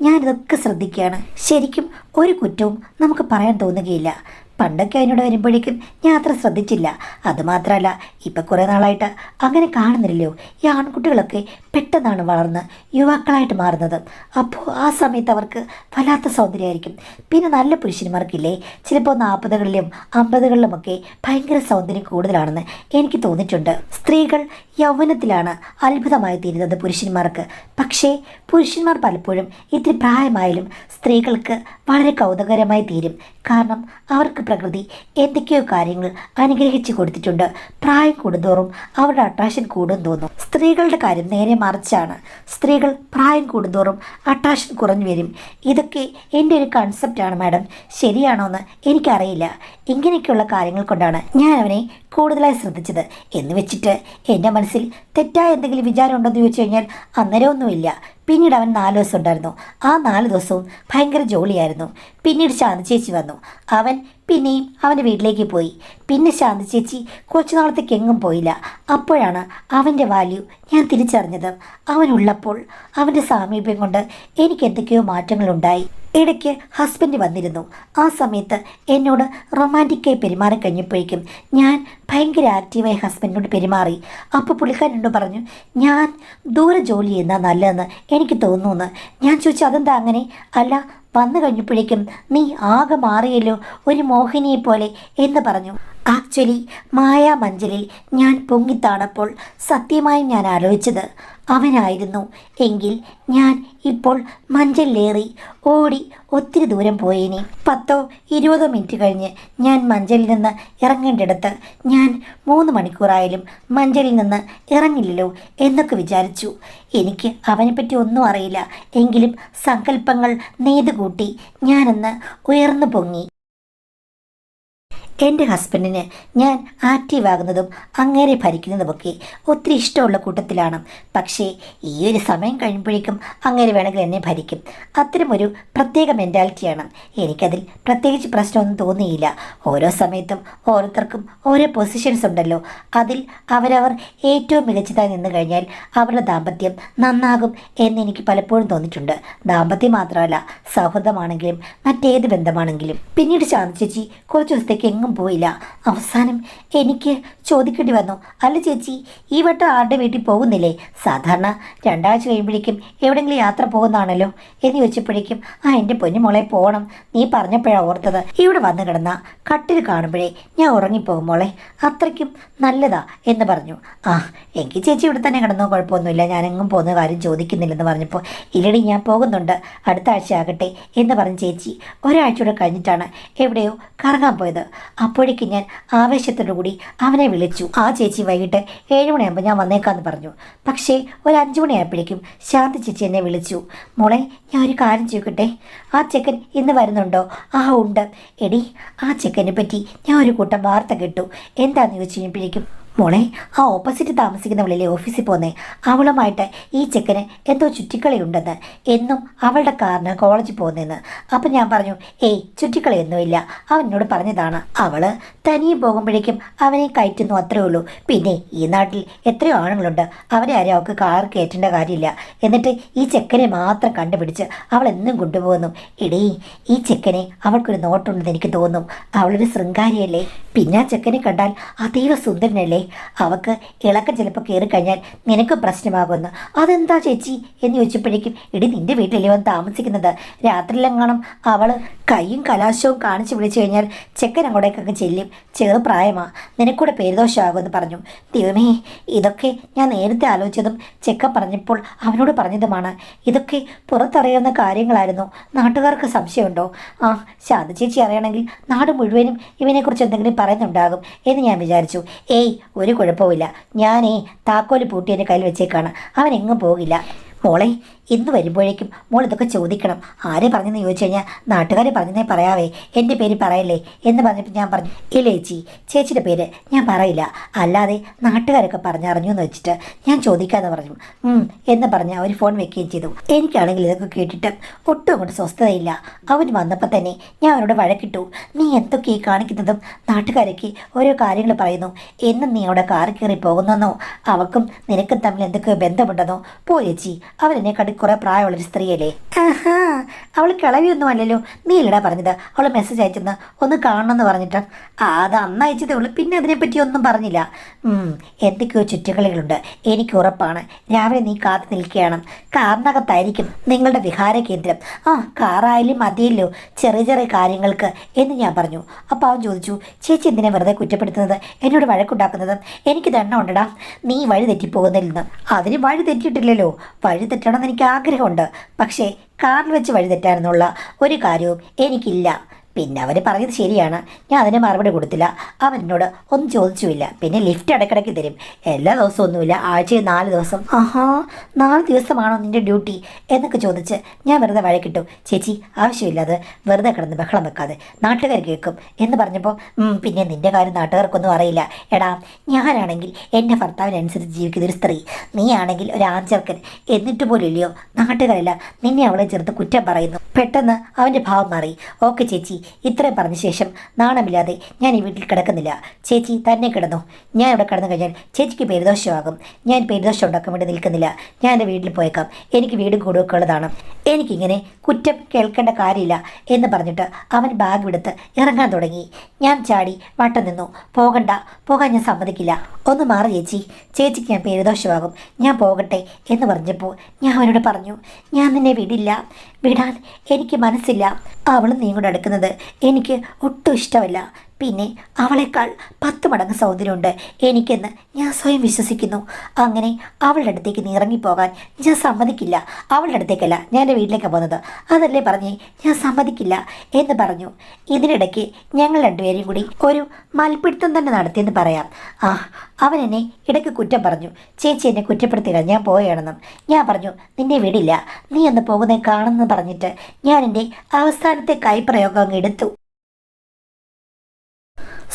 ഞാനിതൊക്കെ ശ്രദ്ധിക്കുകയാണ്. ശരിക്കും ഒരു കുറ്റവും നമുക്ക് പറയാൻ തോന്നുകയില്ല. പണ്ടൊക്കെ അതിനോട് വരുമ്പോഴേക്കും ഞാൻ അത്ര ശ്രദ്ധിച്ചില്ല. അതുമാത്രമല്ല, ഇപ്പം കുറേ നാളായിട്ട് അങ്ങനെ കാണുന്നില്ലല്ലോ. ഈ ആൺകുട്ടികളൊക്കെ പെട്ടെന്നാണ് വളർന്ന് യുവാക്കളായിട്ട് മാറുന്നത്. അപ്പോൾ ആ സമയത്ത് അവർക്ക് വല്ലാത്ത സൗന്ദര്യമായിരിക്കും. പിന്നെ നല്ല പുരുഷന്മാർക്കില്ലേ, ചിലപ്പോൾ 40കളിലും 50കളിലുമൊക്കെ ഭയങ്കര സൗന്ദര്യം കൂടുതലാണെന്ന് എനിക്ക് തോന്നിയിട്ടുണ്ട്. സ്ത്രീകൾ യൗവനത്തിലാണ് അത്ഭുതമായി തീരുന്നത് പുരുഷന്മാർക്ക്. പക്ഷേ പുരുഷന്മാർ പലപ്പോഴും ഇത്തിരി പ്രായമായാലും സ്ത്രീകൾക്ക് വളരെ കൗതുകകരമായി തീരും. കാരണം അവർക്ക് പ്രകൃതി എന്തൊക്കെയോ കാര്യങ്ങൾ അനുഗ്രഹിച്ചു കൊടുത്തിട്ടുണ്ട്. പ്രായം കൂടുന്തോറും അവരുടെ അട്രാക്ഷൻ കൂടും തോന്നും. സ്ത്രീകളുടെ കാര്യം നേരെ മറിച്ചാണ്. സ്ത്രീകൾ പ്രായം കൂടുന്തോറും അട്രാക്ഷൻ കുറഞ്ഞു വരും. ഇതൊക്കെ എൻ്റെ ഒരു കൺസെപ്റ്റാണ് മാഡം. ശരിയാണോ എന്ന് എനിക്കറിയില്ല. ഇങ്ങനെയൊക്കെയുള്ള കാര്യങ്ങൾ കൊണ്ടാണ് ഞാൻ അവനെ കൂടുതലായി ശ്രദ്ധിച്ചത്. എന്ന് വെച്ചിട്ട് എൻ്റെ മനസ്സിൽ തെറ്റായ എന്തെങ്കിലും വിചാരം ഉണ്ടോ എന്ന് ചോദിച്ചു കഴിഞ്ഞാൽ അന്നേരമൊന്നുമില്ല. പിന്നീട് അവൻ 4 ദിവസം ഉണ്ടായിരുന്നു. ആ 4 ദിവസവും ഭയങ്കര ജോളിയായിരുന്നു. പിന്നീട് ശാന്തി ചേച്ചി വന്നു. അവൻ പിന്നെയും അവൻ്റെ വീട്ടിലേക്ക് പോയി. പിന്നെ ശാന്തി ചേച്ചി കുറച്ചു നാളത്തേക്ക് എങ്ങും പോയില്ല. അപ്പോഴാണ് അവൻ്റെ വാല്യൂ ഞാൻ തിരിച്ചറിഞ്ഞത്. അവനുള്ളപ്പോൾ അവൻ്റെ സാമീപ്യം കൊണ്ട് എനിക്ക് എന്തൊക്കെയോ മാറ്റങ്ങളുണ്ടായി. ഇടയ്ക്ക് ഹസ്ബൻഡ് വന്നിരുന്നു. ആ സമയത്ത് എന്നോട് റൊമാൻറ്റിക്കായി പെരുമാറി കഴിഞ്ഞപ്പോഴേക്കും ഞാൻ ഭയങ്കര ആക്റ്റീവായി ഹസ്ബൻഡിനോട് പെരുമാറി. അപ്പോൾ പുള്ളിക്കാരനോട് പറഞ്ഞു, ഞാൻ ദൂരെ ജോലി ചെയ്യുന്ന നല്ലതെന്ന് എനിക്ക് തോന്നുന്നു. ഞാൻ ചോദിച്ചു, അതെന്താ അങ്ങനെ? അല്ല, വന്നു കഴിഞ്ഞപ്പോഴേക്കും നീ ആകെ മാറിയല്ലോ, ഒരു മോഹിനിയെ പോലെ എന്ന് പറഞ്ഞു. ആക്ച്വലി മായാമഞ്ചലിൽ ഞാൻ പൊങ്ങിത്താണപ്പോൾ സത്യമായും ഞാൻ ആലോചിച്ചത് അവനായിരുന്നു എങ്കിൽ ഞാൻ ഇപ്പോൾ മഞ്ചലിലേറി ഓടി ഒത്തിരി ദൂരം പോയേനെ. 10-20 മിനിറ്റ് കഴിഞ്ഞ് ഞാൻ മഞ്ചലിൽ നിന്ന് ഇറങ്ങേണ്ടിടത്ത് ഞാൻ 3 മണിക്കൂറായാലും മഞ്ചലിൽ നിന്ന് ഇറങ്ങില്ലല്ലോ എന്നൊക്കെ വിചാരിച്ചു. എനിക്ക് അവനെപ്പറ്റി ഒന്നും അറിയില്ല, എങ്കിലും സങ്കല്പങ്ങൾ നെയ്തുകൂട്ടി ഞാനന്ന് ഉയർന്നു പൊങ്ങി. എൻ്റെ ഹസ്ബൻഡിന് ഞാൻ ആക്റ്റീവാകുന്നതും അങ്ങേരെ ഭരിക്കുന്നതുമൊക്കെ ഒത്തിരി ഇഷ്ടമുള്ള കൂട്ടത്തിലാണ്. പക്ഷേ ഈ ഒരു സമയം കഴിയുമ്പോഴേക്കും അങ്ങേരെ വേണമെങ്കിൽ എന്നെ ഭരിക്കും. അത്തരമൊരു പ്രത്യേക മെൻറ്റാലിറ്റിയാണ്. എനിക്കതിൽ പ്രത്യേകിച്ച് പ്രശ്നമൊന്നും തോന്നിയില്ല. ഓരോ സമയത്തും ഓരോരുത്തർക്കും ഓരോ പൊസിഷൻസ് ഉണ്ടല്ലോ, അതിൽ അവരവർ ഏറ്റവും മികച്ചതായി നിന്ന് കഴിഞ്ഞാൽ അവരുടെ ദാമ്പത്യം നന്നാകും എന്നെനിക്ക് പലപ്പോഴും തോന്നിയിട്ടുണ്ട്. ദാമ്പത്യം മാത്രമല്ല, സൗഹൃദമാണെങ്കിലും മറ്റേത് ബന്ധമാണെങ്കിലും. പിന്നീട് ശാന്തി ചേച്ചി കുറച്ച് ദിവസത്തേക്ക് എങ്ങും പോയില്ല. അവസാനം എനിക്ക് ചോദിക്കേണ്ടി വന്നു, അല്ല ചേച്ചി, ഈ വട്ടം ആരുടെ വീട്ടിൽ പോകുന്നില്ലേ? സാധാരണ 2 ആഴ്ച കഴിയുമ്പോഴേക്കും എവിടെയെങ്കിലും യാത്ര പോകുന്നതാണല്ലോ എന്ന് ചോദിച്ചപ്പോഴേക്കും എൻ്റെ പൊന്നു മോളെ പോകണം, നീ പറഞ്ഞപ്പോഴാണ് ഓർത്തത്. ഇവിടെ വന്ന് കിടന്ന കട്ടിൽ കാണുമ്പോഴേ ഞാൻ ഉറങ്ങിപ്പോകും മോളെ, അത്രയ്ക്കും നല്ലതാ എന്ന് പറഞ്ഞു. എങ്കിൽ ചേച്ചി ഇവിടെ തന്നെ കിടന്നോ, കുഴപ്പമൊന്നുമില്ല, ഞാനെങ്ങും പോകുന്ന കാര്യം ചോദിക്കുന്നില്ലെന്ന് പറഞ്ഞപ്പോൾ ഇല്ലടി ഞാൻ പോകുന്നുണ്ട്, അടുത്ത ആഴ്ച ആകട്ടെ എന്ന് പറഞ്ഞ് ചേച്ചി ഒരാഴ്ചയോടെ കഴിഞ്ഞിട്ടാണ് എവിടെയോ കറങ്ങാൻ പോയത്. അപ്പോഴേക്കും ഞാൻ ആവേശത്തോടു കൂടി അവനെ വിളിച്ചു. ആ ചേച്ചി വൈകിട്ട് 7 മണിയാകുമ്പോൾ ഞാൻ വന്നേക്കാമെന്ന് പറഞ്ഞു. പക്ഷേ ഒരു 5 മണിയായപ്പോഴേക്കും ശാന്തി ചേച്ചി എന്നെ വിളിച്ചു. മോളെ, ഞാൻ ഒരു കാര്യം ചോദിക്കട്ടെ, ആ ചെക്കൻ ഇന്ന് വരുന്നുണ്ടോ? ഉണ്ട്. എടി, ആ ചെക്കനെ പറ്റി ഞാൻ ഒരു കൂട്ടം വാർത്ത കേട്ടു. എന്താണെന്ന് ചോദിച്ചു കഴിഞ്ഞപ്പോഴേക്കും, മോളെ, ആ ഓപ്പോസിറ്റ് താമസിക്കുന്നവളിലെ ഓഫീസിൽ പോന്നേ, അവളുമായിട്ട് ഈ ചെക്കന് എന്തോ ചുറ്റിക്കളിയുണ്ടെന്ന്, എന്നും അവളുടെ കാറിന് കോളേജിൽ പോകുന്നതെന്ന്. അപ്പം ഞാൻ പറഞ്ഞു, ചുറ്റിക്കളിയൊന്നുമില്ല, അവനോട് പറഞ്ഞതാണ്. അവള് തനിയെ പോകുമ്പോഴേക്കും അവനെ കയറ്റുന്നു, അത്രേ ഉള്ളൂ. പിന്നെ ഈ നാട്ടിൽ എത്രയോ ആണുങ്ങളുണ്ട്, അവരെ ആരും അവൾക്ക് കാർ കയറ്റേണ്ട കാര്യമില്ല. എന്നിട്ട് ഈ ചെക്കനെ മാത്രം കണ്ടുപിടിച്ച് അവൾ എന്നും കൊണ്ടുപോകുന്നു. എടീ, ഈ ചെക്കനെ അവൾക്കൊരു നോട്ടുണ്ടെന്ന് എനിക്ക് തോന്നും. അവളൊരു ശൃംഗാരിയല്ലേ, പിന്നെ ആ ചെക്കനെ കണ്ടാൽ അതീവ സുന്ദരനല്ലേ, അവക്ക് ഇളക്കം ചിലപ്പോൾ കയറിക്കഴിഞ്ഞാൽ നിനക്ക് പ്രശ്നമാകുമെന്ന്. അതെന്താ ചേച്ചി എന്ന് ചോദിച്ചപ്പോഴേക്കും, എടി, നിന്റെ വീട്ടിലല്ലേ വന്ന് താമസിക്കുന്നത്, രാത്രിയിലെങ്ങാനും അവൾ കൈയും കലാശവും കാണിച്ച് വിളിച്ചു കഴിഞ്ഞാൽ ചെക്കൻ അങ്ങോട്ടേക്കൊക്കെ ചെല്ലും, ചെറുപ്രായമാ, നിനക്കൂടെ പേരുദോഷമാകുമെന്ന് പറഞ്ഞു. ദൈവമേ, ഇതൊക്കെ ഞാൻ നേരത്തെ ആലോചിച്ചതും ചെക്കൻ പറഞ്ഞപ്പോൾ അവനോട് പറഞ്ഞതുമാണ്. ഇതൊക്കെ പുറത്തറിയാവുന്ന കാര്യങ്ങളായിരുന്നു. നാട്ടുകാർക്ക് സംശയമുണ്ടോ? ശാന്തി ചേച്ചി അറിയണമെങ്കിൽ നാട് മുഴുവനും ഇവനെക്കുറിച്ച് എന്തെങ്കിലും പറയുന്നുണ്ടാകും എന്ന് ഞാൻ വിചാരിച്ചു. ഒരു കുഴപ്പമില്ല, ഞാനേ താക്കോല് പൂട്ടി എൻ്റെ കയ്യിൽ വെച്ചേക്കാണ്, അവൻ എങ്ങും പോകില്ല. മോളെ, ഇന്ന് വരുമ്പോഴേക്കും മോൾ ഇതൊക്കെ ചോദിക്കണം. ആരെ പറഞ്ഞെന്ന് ചോദിച്ചു കഴിഞ്ഞാൽ നാട്ടുകാർ പറഞ്ഞതേ പറയാവേ, എൻ്റെ പേര് പറയല്ലേ എന്ന് പറഞ്ഞപ്പോൾ ഞാൻ പറഞ്ഞു, ഇല്ല ചേച്ചി, ചേച്ചിയുടെ പേര് ഞാൻ പറയില്ല, അല്ലാതെ നാട്ടുകാരൊക്കെ പറഞ്ഞറിഞ്ഞു എന്ന് വെച്ചിട്ട് ഞാൻ ചോദിക്കാമെന്ന് പറഞ്ഞു. എന്ന് പറഞ്ഞ് അവർ ഫോൺ വെക്കുകയും ചെയ്തു. എനിക്കാണെങ്കിൽ ഇതൊക്കെ കേട്ടിട്ട് ഒട്ടും അങ്ങോട്ട് സ്വസ്ഥതയില്ല. അവൻ വന്നപ്പോൾ തന്നെ ഞാൻ അവനോട് വഴക്കിട്ടു. നീ എന്തൊക്കെ ഈ കാണിക്കുന്നതും, നാട്ടുകാരൊക്കെ ഓരോ കാര്യങ്ങൾ പറയുന്നു, എന്നും നീ അവിടെ കാറി കയറി പോകുന്നെന്നോ, അവൾക്കും നിനക്കും തമ്മിൽ എന്തൊക്കെ ബന്ധമുണ്ടെന്നോ. പോ ചേച്ചി, അവരെന്നെ കണ്ട് കുറെ പ്രായമുള്ളൊരു സ്ത്രീയല്ലേ. അവൾ കിളവിയൊന്നും അല്ലല്ലോ, നീ ഇല്ലടാ പറഞ്ഞത് അവൾ മെസ്സേജ് അയച്ചെന്ന് ഒന്ന് കാണണമെന്ന് പറഞ്ഞിട്ട്. അത് അന്ന് അയച്ചതേ ഉള്ളൂ, പിന്നെ അതിനെപ്പറ്റി ഒന്നും പറഞ്ഞില്ല. എന്തൊക്കെയോ ചുറ്റുകളികളുണ്ട്, എനിക്ക് ഉറപ്പാണ്. രാവിലെ നീ കാത്തു നിൽക്കുകയാണ്, കാറിനകത്തായിരിക്കും നിങ്ങളുടെ വിഹാര കേന്ദ്രം. കാറായാലും മതിയല്ലോ ചെറിയ ചെറിയ കാര്യങ്ങൾക്ക് എന്ന് ഞാൻ പറഞ്ഞു. അപ്പോൾ അവൻ ചോദിച്ചു, ചേച്ചി എന്തിനാ വെറുതെ കുറ്റപ്പെടുത്തുന്നത്, എന്നോട് വഴക്കുണ്ടാക്കുന്നത്? എനിക്ക് ദണ്ണം ഉണ്ടടാ, നീ വഴി തെറ്റിപ്പോകുന്നില്ലെന്ന്. അതിന് വഴി തെറ്റിയിട്ടില്ലല്ലോ, വഴി തെറ്റണമെന്ന് എനിക്ക് ആഗ്രഹമുണ്ട്, പക്ഷേ കാറിൽ വെച്ച് വഴി തെറ്റാനെന്നുള്ള ഒരു കാര്യവും എനിക്കില്ല. പിന്നെ അവർ പറഞ്ഞത് ശരിയാണ്, ഞാൻ അതിന് മറുപടി കൊടുത്തില്ല. അവൻ എന്നോട് ഒന്നും ചോദിച്ചുമില്ല. പിന്നെ ലിഫ്റ്റ് ഇടയ്ക്കിടയ്ക്ക് തരും, എല്ലാ ദിവസവും ഒന്നുമില്ല, ആഴ്ചയിൽ 4 ദിവസം. 4 ദിവസമാണോ നിൻ്റെ ഡ്യൂട്ടി എന്നൊക്കെ ചോദിച്ച് ഞാൻ വെറുതെ വഴക്കിട്ടു. ചേച്ചി, ആവശ്യമില്ലാതെ വെറുതെ കിടന്ന് ബഹളം വെക്കാതെ, നാട്ടുകാർ കേൾക്കും എന്ന് പറഞ്ഞപ്പോൾ, പിന്നെ നിൻ്റെ കാര്യം നാട്ടുകാർക്കൊന്നും അറിയില്ല. എടാ, ഞാനാണെങ്കിൽ എൻ്റെ ഭർത്താവിനനുസരിച്ച് ജീവിക്കുന്നൊരു സ്ത്രീ, നീ ആണെങ്കിൽ ഒരു ആൺചെറുക്കൻ, എന്നിട്ട് പോലും ഇല്ലയോ നാട്ടുകാരെല്ലാം നിന്നെ അവളെ ചേർത്ത് കുറ്റം പറയുന്നു. പെട്ടെന്ന് അവൻ്റെ ഭാവം മാറി. ഓക്കെ ചേച്ചി, ഇത്രയും പറഞ്ഞ ശേഷം നാണമില്ലാതെ ഞാൻ ഈ വീട്ടിൽ കിടക്കുന്നില്ല, ചേച്ചി തന്നെ കിടന്നു. ഞാൻ ഇവിടെ കിടന്നു കഴിഞ്ഞാൽ ചേച്ചിക്ക് പേരുദോഷമാകും. ഞാൻ പേരുദോഷം ഉണ്ടാക്കാൻ വേണ്ടി നിൽക്കുന്നില്ല, ഞാൻ എൻ്റെ വീട്ടിൽ പോയേക്കാം, എനിക്ക് വീടും കൂടുമൊക്കെ ഉള്ളതാണ്, എനിക്കിങ്ങനെ കുറ്റം കേൾക്കേണ്ട കാര്യമില്ല എന്ന് പറഞ്ഞിട്ട് അവൻ ബാഗ് എടുത്ത് ഇറങ്ങാൻ തുടങ്ങി. ഞാൻ ചാടി വട്ടം നിന്നു. പോകാൻ ഞാൻ സമ്മതിക്കില്ല, ഒന്ന് മാറി ചേച്ചി, ചേച്ചിക്ക് ഞാൻ പേരുദോഷമാകും, ഞാൻ പോകട്ടെ എന്ന് പറഞ്ഞപ്പോൾ ഞാൻ അവനോട് പറഞ്ഞു, ഞാൻ നിന്നെ വിടാൻ എനിക്ക് മനസ്സില്ല. അവളും നീ കൂടെ അടുക്കുന്നത് എനിക്ക് ഒട്ടും ഇഷ്ടമല്ല. പിന്നെ അവളെക്കാൾ 10 മടങ്ങ് സൗന്ദര്യമുണ്ട് എനിക്കെന്ന് ഞാൻ സ്വയം വിശ്വസിക്കുന്നു. അങ്ങനെ അവളുടെ അടുത്തേക്ക് നീ ഇറങ്ങിപ്പോകാൻ ഞാൻ സമ്മതിക്കില്ല. അവളുടെ അടുത്തേക്കല്ല, ഞാൻ എൻ്റെ വീട്ടിലേക്കാണ് പോകുന്നത്. അതല്ലേ പറഞ്ഞേ, ഞാൻ സമ്മതിക്കില്ല എന്ന് പറഞ്ഞു. ഇതിനിടയ്ക്ക് ഞങ്ങൾ രണ്ടുപേരെയും കൂടി ഒരു മൽപ്പിടുത്തം തന്നെ നടത്തിയെന്ന് പറയാം. അവൻ എന്നെ ഇടയ്ക്ക് കുറ്റം പറഞ്ഞു. ചേച്ചി എന്നെ കുറ്റപ്പെടുത്തുക, ഞാൻ പോവുകയാണെന്നും. ഞാൻ പറഞ്ഞു നിന്നെ വിടില്ല, നീ ഒന്ന് പോകുന്നത് കാണുമെന്ന് പറഞ്ഞിട്ട് ഞാൻ എൻ്റെ അവസാനത്തെ കൈപ്രയോഗം അങ്ങ് എടുത്തു.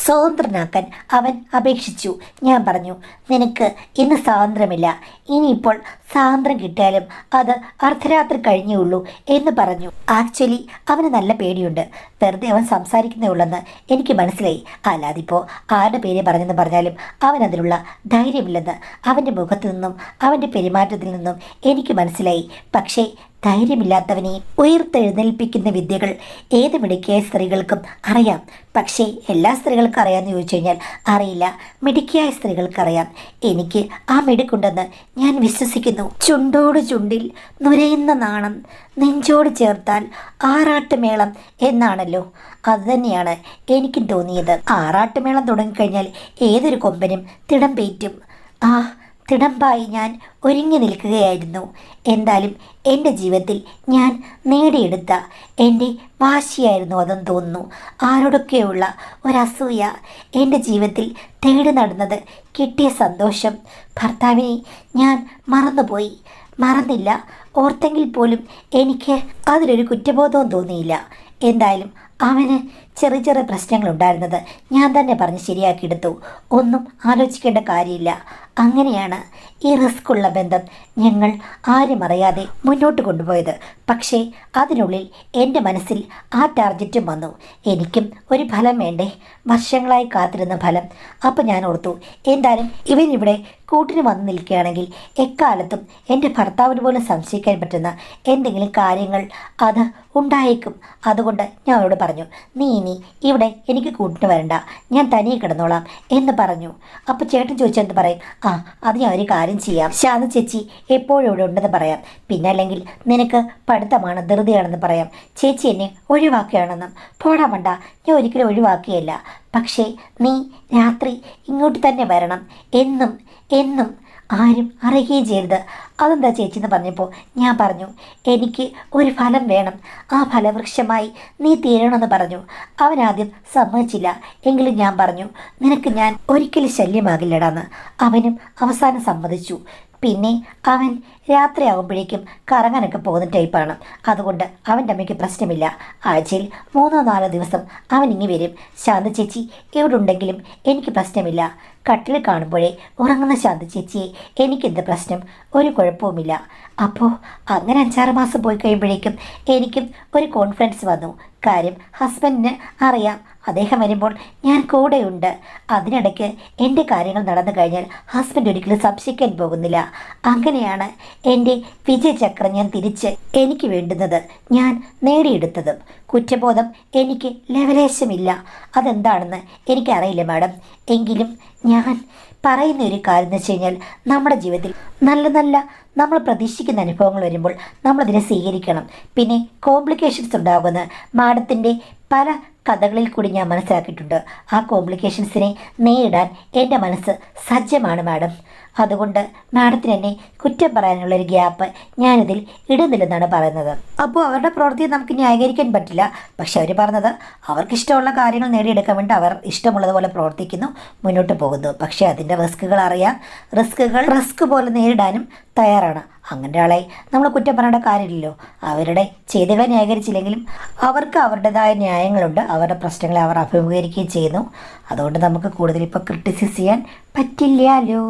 സ്വതന്ത്രനാക്കാൻ അവൻ അപേക്ഷിച്ചു. ഞാൻ പറഞ്ഞു നിനക്ക് ഇന്ന് സ്വാതന്ത്ര്യമില്ല, ഇനിയിപ്പോൾ സ്വാതന്ത്ര്യം കിട്ടിയാലും അത് അർദ്ധരാത്രി കഴിഞ്ഞേ ഉള്ളൂ എന്ന് പറഞ്ഞു. ആക്ച്വലി അവന് നല്ല പേടിയുണ്ട്. വെറുതെ അവൻ സംസാരിക്കുന്നേ ഉള്ളെന്ന് എനിക്ക് മനസ്സിലായി. അല്ലാതിപ്പോൾ ആരുടെ പേര് പറഞ്ഞെന്ന് പറഞ്ഞാലും അവനതിനുള്ള ധൈര്യമില്ലെന്ന് അവൻ്റെ മുഖത്തു നിന്നും അവൻ്റെ പെരുമാറ്റത്തിൽ നിന്നും എനിക്ക് മനസ്സിലായി. പക്ഷേ ധൈര്യമില്ലാത്തവനെ ഉയർത്തെഴുന്നേൽപ്പിക്കുന്ന വിദ്യകൾ ഏത് മിടുക്കിയായ സ്ത്രീകൾക്കും അറിയാം. പക്ഷേ എല്ലാ സ്ത്രീകൾക്കും അറിയാമെന്ന് ചോദിച്ചു കഴിഞ്ഞാൽ അറിയില്ല. മിടുക്കിയായ സ്ത്രീകൾക്കറിയാം. എനിക്ക് ആ മിടുക്കുണ്ടെന്ന് ഞാൻ വിശ്വസിക്കുന്നു. ചുണ്ടോട് ചുണ്ടിൽ നുരയുന്ന നാണം നെഞ്ചോട് ചേർത്താൽ ആറാട്ടുമേളം എന്നാണല്ലോ, അതുതന്നെയാണ് എനിക്കും തോന്നിയത്. ആറാട്ടുമേളം തുടങ്ങിക്കഴിഞ്ഞാൽ ഏതൊരു കൊമ്പനും തിടം പേറ്റും. തിടമ്പായി ഞാൻ ഒരുങ്ങി നിൽക്കുകയായിരുന്നു. എന്തായാലും എൻ്റെ ജീവിതത്തിൽ ഞാൻ നേടിയെടുത്ത എൻ്റെ വാശിയായിരുന്നു അതെന്ന് തോന്നുന്നു. ആരോടൊക്കെയുള്ള ഒരസൂയ എൻ്റെ ജീവിതത്തിൽ തേടി നടന്നത് കിട്ടിയ സന്തോഷം ഭർത്താവിനെ ഞാൻ മറന്നില്ല. ഓർത്തെങ്കിൽ പോലും എനിക്ക് അതിലൊരു കുറ്റബോധവും തോന്നിയില്ല. എന്തായാലും അവന് ചെറിയ ചെറിയ പ്രശ്നങ്ങളുണ്ടായിരുന്നത് ഞാൻ തന്നെ പറഞ്ഞ് ശരിയാക്കിയെടുത്തു. ഒന്നും ആലോചിക്കേണ്ട കാര്യമില്ല. അങ്ങനെയാണ് ഈ റിസ്ക്കുള്ള ബന്ധം ഞങ്ങൾ ആരും അറിയാതെ മുന്നോട്ട് കൊണ്ടുപോയത്. പക്ഷേ അതിനുള്ളിൽ എൻ്റെ മനസ്സിൽ ആ ടാർഗറ്റും വന്നു. എനിക്കും ഒരു ഫലം വേണ്ടേ, വർഷങ്ങളായി കാത്തിരുന്ന ഫലം. അപ്പം ഞാൻ ഓർത്തു എന്തായാലും ഇവനിവിടെ കൂട്ടിന് വന്ന് നിൽക്കുകയാണെങ്കിൽ എക്കാലത്തും എൻ്റെ ഭർത്താവിന് പോലും സംശയിക്കാൻ പറ്റുന്ന എന്തെങ്കിലും കാര്യങ്ങൾ അത് ഉണ്ടായേക്കും. അതുകൊണ്ട് ഞാൻ അവരോട് പറഞ്ഞു നീ ഇനി ഇവിടെ എനിക്ക് കൂട്ടിന് വരണ്ട, ഞാൻ തനിയെ കിടന്നോളാം എന്ന് പറഞ്ഞു. അപ്പോൾ ചേട്ടൻ ചോദിച്ചെന്ന് പറയും അത് ഞാൻ ഒരു കാര്യം ചെയ്യാം, ശാന്ത ചേച്ചി എപ്പോഴും ഇവിടെ ഉണ്ടെന്ന് പറയാം. പിന്നെ അല്ലെങ്കിൽ നിനക്ക് പഠിത്തമാണ് ധൃതിയാണെന്ന് പറയാം. ചേച്ചി എന്നെ ഒഴിവാക്കുകയാണെന്നും. പോടാ വേണ്ട, ഞാൻ ഒരിക്കലും ഒഴിവാക്കുകയല്ല. പക്ഷേ നീ രാത്രി ഇങ്ങോട്ട് തന്നെ വരണം, എന്നും ആരും അറിയുകയും ചെയ്യരുത്. അതെന്താ ചേച്ചി എന്ന് പറഞ്ഞപ്പോൾ ഞാൻ പറഞ്ഞു എനിക്ക് ഒരു ഫലം വേണം, ആ ഫലവൃക്ഷമായി നീ തീരണമെന്ന് പറഞ്ഞു. അവനാദ്യം സമ്മതിച്ചില്ല. എങ്കിലും ഞാൻ പറഞ്ഞു നിനക്ക് ഞാൻ ഒരിക്കലും ശല്യമാകില്ലടാന്ന്. അവനും അവസാനം സമ്മതിച്ചു. പിന്നെ അവൻ രാത്രിയാകുമ്പോഴേക്കും കറങ്ങാനൊക്കെ പോകുന്ന ടൈപ്പാണ്. അതുകൊണ്ട് അവൻ്റെ അമ്മയ്ക്ക് പ്രശ്നമില്ല. ആഴ്ചയിൽ 3-4 ദിവസം അവൻ ഇങ്ങി വരും. ശാന്ത ചേച്ചി എവിടെ ഉണ്ടെങ്കിലും എനിക്ക് പ്രശ്നമില്ല. കട്ടിൽ കാണുമ്പോഴേ ഉറങ്ങുന്ന ശാന്ത ചേച്ചിയെ എനിക്കെന്ത് പ്രശ്നം, ഒരു കുഴപ്പവുമില്ല. അപ്പോൾ അങ്ങനെ 5-6 മാസം പോയി കഴിയുമ്പോഴേക്കും എനിക്കും ഒരു കോൺഫിഡൻസ് വന്നു. കാര്യം ഹസ്ബൻഡിന് അറിയാം അദ്ദേഹം വരുമ്പോൾ ഞാൻ കൂടെയുണ്ട്. അതിനിടയ്ക്ക് എൻ്റെ കാര്യങ്ങൾ നടന്നു കഴിഞ്ഞാൽ ഹസ്ബൻഡ് ഒരിക്കലും സംശയിക്കാൻ പോകുന്നില്ല. അങ്ങനെയാണ് എൻ്റെ വിജയചക്രം ഞാൻ തിരിച്ച് എനിക്ക് വേണ്ടുന്നത് ഞാൻ നേടിയെടുത്തതും. കുറ്റബോധം എനിക്ക് ലെവലേശമില്ല. അതെന്താണെന്ന് എനിക്കറിയില്ല മാഡം. എങ്കിലും ഞാൻ പറയുന്ന ഒരു കാര്യം എന്ന് വെച്ച് കഴിഞ്ഞാൽ നമ്മുടെ ജീവിതത്തിൽ നല്ല നമ്മൾ പ്രതീക്ഷിക്കുന്ന അനുഭവങ്ങൾ വരുമ്പോൾ നമ്മളതിനെ സ്വീകരിക്കണം. പിന്നെ കോംപ്ലിക്കേഷൻസ് ഉണ്ടാകുമെന്ന് മാഡത്തിൻ്റെ പല കഥകളിൽ കൂടി ഞാൻ മനസ്സിലാക്കിയിട്ടുണ്ട്. ആ കോംപ്ലിക്കേഷൻസിനെ നേരിടാൻ എൻ്റെ മനസ്സ് സജ്ജമാണ് മാഡം. അതുകൊണ്ട് മാഡത്തിന് എന്നെ കുറ്റം പറയാനുള്ളൊരു ഗ്യാപ്പ് ഞാനിതിൽ ഇടുന്നില്ലെന്നാണ് പറയുന്നത്. അപ്പോൾ അവരുടെ പ്രവൃത്തിയെ നമുക്ക് ന്യായീകരിക്കാൻ പറ്റില്ല. പക്ഷെ അവർ പറഞ്ഞത് അവർക്കിഷ്ടമുള്ള കാര്യങ്ങൾ നേടിയെടുക്കാൻ വേണ്ടി അവർ ഇഷ്ടമുള്ളതുപോലെ പ്രവർത്തിക്കുന്നു, മുന്നോട്ട് പോകുന്നു. പക്ഷേ അതിൻ്റെ റിസ്കുകൾ അറിയാം. റിസ്ക് പോലെ നേരിടാനും തയ്യാറാണ്. അങ്ങനെ ഒരാളെ നമ്മൾ കുറ്റം പറയേണ്ട കാര്യമില്ലല്ലോ. അവരുടെ ചെയ്തവ ന്യായീകരിച്ചില്ലെങ്കിലും അവർക്ക് അവരുടേതായ ന്യായങ്ങളുണ്ട്. അവരുടെ പ്രശ്നങ്ങളെ അവർ അഭിമുഖീകരിക്കുകയും ചെയ്യുന്നു. അതുകൊണ്ട് നമുക്ക് കൂടുതൽ ഇപ്പോൾ ക്രിട്ടിസൈസ് ചെയ്യാൻ പറ്റില്ലല്ലോ.